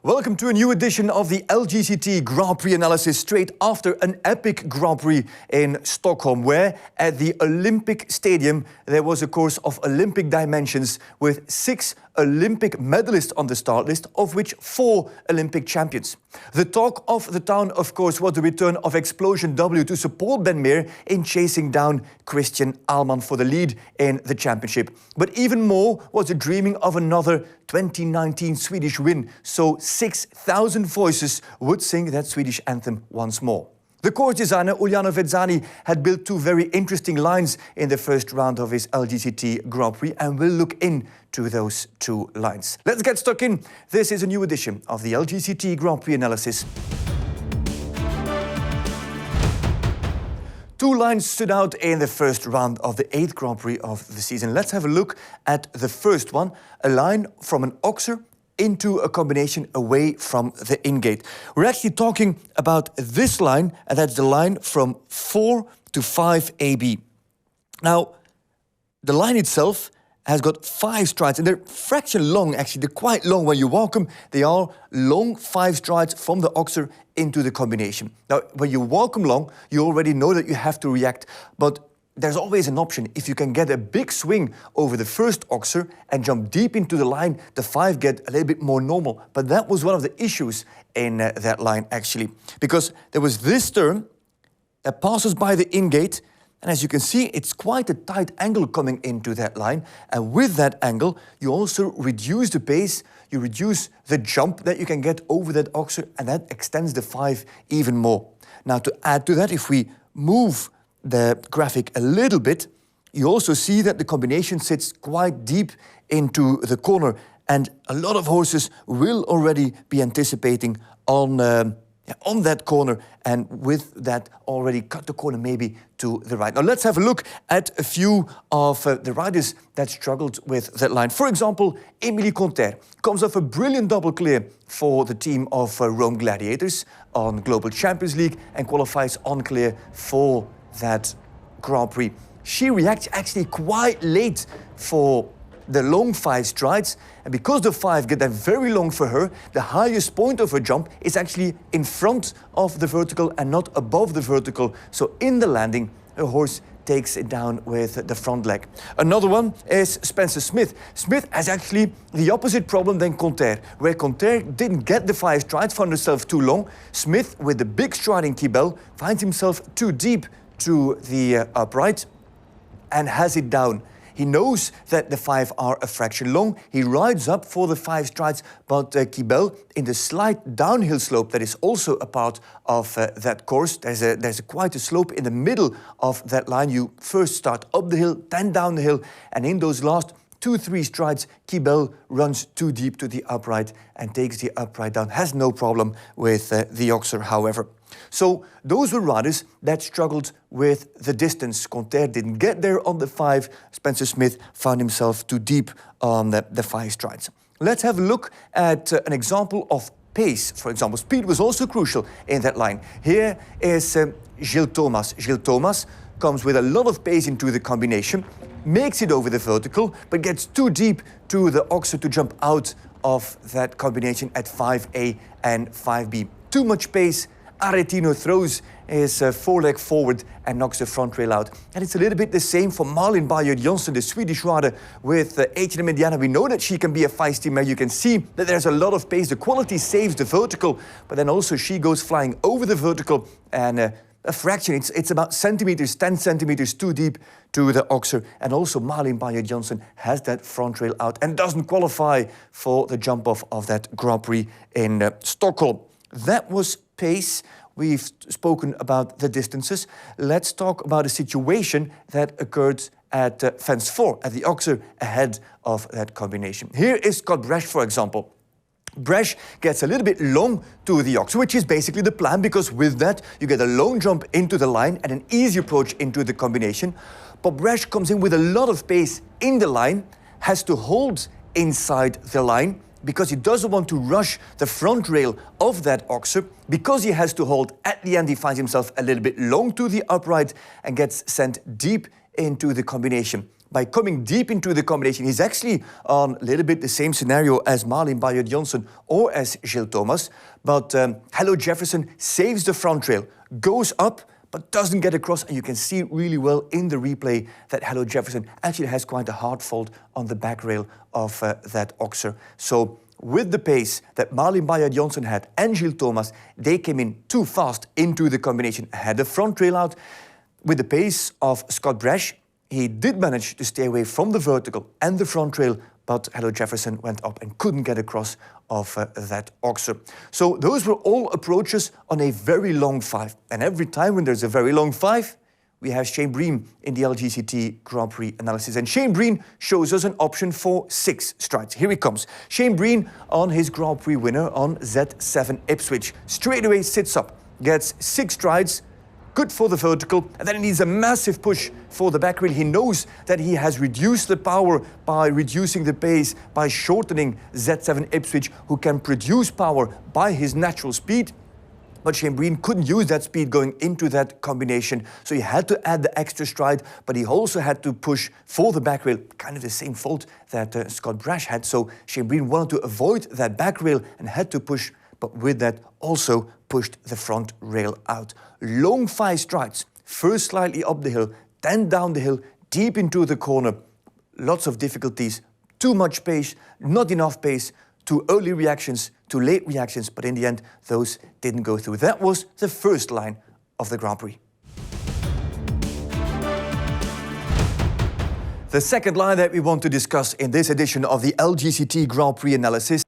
Welcome to a new edition of the Lgct Grand Prix analysis straight after an epic Grand Prix in Stockholm, where at the Olympic Stadium there was a course of Olympic dimensions with 6 Olympic medalists on the start list, of which 4 Olympic champions. The talk of the town, of course, was the return of Explosion W to support Ben Meer in chasing down Christian Ahlmann for the lead in the championship. But even more was the dreaming of another 2019 Swedish win, so 6,000 voices would sing that Swedish anthem once more. The course designer Uliano Vezzani had built 2 very interesting lines in the first round of his Lgct Grand Prix, and we'll look into those 2 lines. Let's get stuck in. This is a new edition of the Lgct Grand Prix analysis. 2 lines stood out in the first round of the 8th Grand Prix of the season. Let's have a look at the first one, a line from an oxer into a combination away from the in-gate. We're actually talking about this line, and that's the line from 4 to 5 AB. Now, the line itself has got 5 strides, and they're fraction long, actually. They're quite long when you walk them. They are long 5 strides from the oxer into the combination. Now, when you walk them long, you already know that you have to react, but there's always an option. If you can get a big swing over the first oxer and jump deep into the line, the 5 get a little bit more normal. But that was one of the issues in that line, actually, because there was this turn that passes by the in-gate, and as you can see, it's quite a tight angle coming into that line. And with that angle, you also reduce the pace, you reduce the jump that you can get over that oxer, and that extends the 5 even more. Now, to add to that, if we move the graphic a little bit, you also see that the combination sits quite deep into the corner, and a lot of horses will already be anticipating on that corner, and with that already cut the corner maybe to the right. Now let's have a look at a few of the riders that struggled with that line. For example, Emilie Conter comes off a brilliant double clear for the team of Rome Gladiators on Global Champions League and qualifies on clear for that Grand Prix. She reacts actually quite late for the long 5 strides, and because the 5 get that very long for her, the highest point of her jump is actually in front of the vertical and not above the vertical. So in the landing, her horse takes it down with the front leg. Another one is Spencer Smith. Smith has actually the opposite problem than Conter, where Conter didn't get the 5 strides, found herself too long. Smith, with the big striding Kibel, finds himself too deep to the upright and has it down. He knows that the 5 are a fraction long. He rides up for the 5 strides, but Kibel, in the slight downhill slope that is also a part of that course, there's quite a slope in the middle of that line. You first start up the hill, then down the hill, and in those last 2-3 strides, Kibel runs too deep to the upright and takes the upright down. Has no problem with the oxer, however. So those were riders that struggled with the distance. Conter didn't get there on the 5. Spencer Smith found himself too deep on the 5 strides. Let's have a look at an example of pace. For example, speed was also crucial in that line. Here is Gilles Thomas. Gilles Thomas comes with a lot of pace into the combination, makes it over the vertical, but gets too deep to the oxer to jump out of that combination at 5A and 5B. Too much pace. Aretino throws his foreleg forward and knocks the front rail out. And it's a little bit the same for Malin Bayer-Jonsson, the Swedish rider with H&M Indiana. We know that she can be a feisty mare. You can see that there's a lot of pace. The quality saves the vertical, but then also she goes flying over the vertical, and a fraction, it's about centimeters, 10 centimeters too deep to the oxer. And also Malin Bayer-Jonsson has that front rail out and doesn't qualify for the jump off of that Grand Prix in Stockholm. That was pace. We've spoken about the distances. Let's talk about a situation that occurred at fence 4, at the oxer ahead of that combination. Here is Scott Bresch, for example. Bresch gets a little bit long to the oxer, which is basically the plan, because with that you get a long jump into the line and an easy approach into the combination. But Bresch comes in with a lot of pace in the line, has to hold inside the line, because he doesn't want to rush the front rail of that oxer. Because he has to hold, at the end he finds himself a little bit long to the upright and gets sent deep into the combination. by coming deep into the combination. He's actually on a little bit the same scenario as Malin Bayer-Jonsson or as Gilles Thomas. But Hello Jefferson saves the front rail, goes up, but doesn't get across. And you can see really well in the replay that Hello Jefferson actually has quite a hard fault on the back rail of that Oxer. So with the pace that Malin Bayer-Jonsson had and Gilles Thomas, they came in too fast into the combination, had the front rail out. With the pace of Scott Brash, he did manage to stay away from the vertical and the front rail, but Hello Jefferson went up and couldn't get across of that Oxer. So those were all approaches on a very long 5. And every time when there's a very long 5, we have Shane Breen in the Lgct Grand Prix analysis. And Shane Breen shows us an option for 6 strides. Here he comes. Shane Breen on his Grand Prix winner on Z7 Ipswich. Straight away sits up, gets 6 strides, good for the vertical, and then he needs a massive push for the back rail. He knows that he has reduced the power by reducing the pace, by shortening Z7 Ipswich, who can produce power by his natural speed. But Shane Breen couldn't use that speed going into that combination, so he had to add the extra stride, but he also had to push for the back rail, kind of the same fault that Scott Brash had. So Shane Breen wanted to avoid that back rail and had to push, but with that also pushed the front rail out. Long 5 strides, first slightly up the hill, then down the hill, deep into the corner. Lots of difficulties, too much pace, not enough pace, too early reactions, too late reactions, but in the end, those didn't go through. That was the first line of the Grand Prix. The second line that we want to discuss in this edition of the Lgct Grand Prix analysis